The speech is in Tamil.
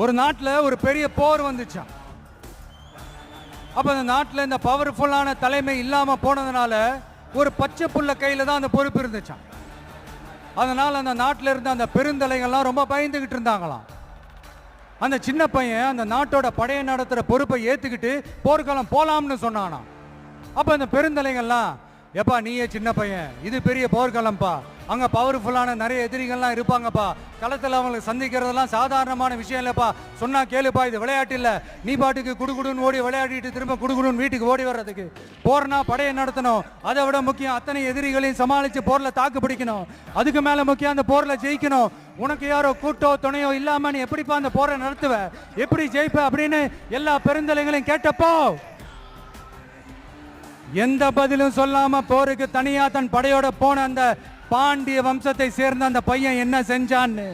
ஒரு நாட்டில் ஒரு பெரிய போர் வந்துச்சான். அப்போ அந்த நாட்டில் இந்த பவர்ஃபுல்லான தலைமை இல்லாமல் போனதுனால ஒரு பச்சை புள்ள கையில் தான் அந்த பொறுப்பு இருந்துச்சான். அதனால் அந்த நாட்டில் இருந்த அந்த பெருந்தலைகள்லாம் ரொம்ப பயந்துக்கிட்டு இருந்தாங்களாம். அந்த சின்ன பையன் அந்த நாட்டோட படையை நடத்துகிற பொறுப்பை ஏற்றுக்கிட்டு போர்க்களம் போகலாம்னு சொன்னானா. அப்போ அந்த பெருந்தலைகள்லாம், எப்பா நீயே சின்ன பையன், இது பெரிய போர்க்களம்ப்பா, அங்கே பவர்ஃபுல்லான நிறைய எதிரிகள்லாம் இருப்பாங்கப்பா, களத்தில் அவங்களுக்கு சந்திக்கிறதெல்லாம் சாதாரணமான விஷயம் இல்லைப்பா, சொன்னால் கேளுப்பா, இது விளையாட்டு இல்லை, நீ பாட்டுக்கு குடுகுடுன்னு ஓடி விளையாடிட்டு திரும்ப குடுகுடுன்னு வீட்டுக்கு ஓடி வர்றதுக்கு. போர்னா படையை நடத்தணும், அதை விட முக்கியம் அத்தனை எதிரிகளையும் சமாளித்து போரில் தாக்கு பிடிக்கணும், அதுக்கு மேலே முக்கியம் அந்த போரில் ஜெயிக்கணும். உனக்கு யாரோ கூட்டோ துணையோ இல்லாமல் நீ எப்படிப்பா அந்த போரை நடத்துவ, எப்படி ஜெயிப்ப அப்படின்னு எல்லா பெருந்தலைகளையும் கேட்டப்போ எந்த பதிலும் சொல்லாம போருக்கு தனியா தன் படையோட போன அந்த பாண்டிய வம்சத்தை சேர்ந்த அந்த பையன் என்ன செஞ்சான்னு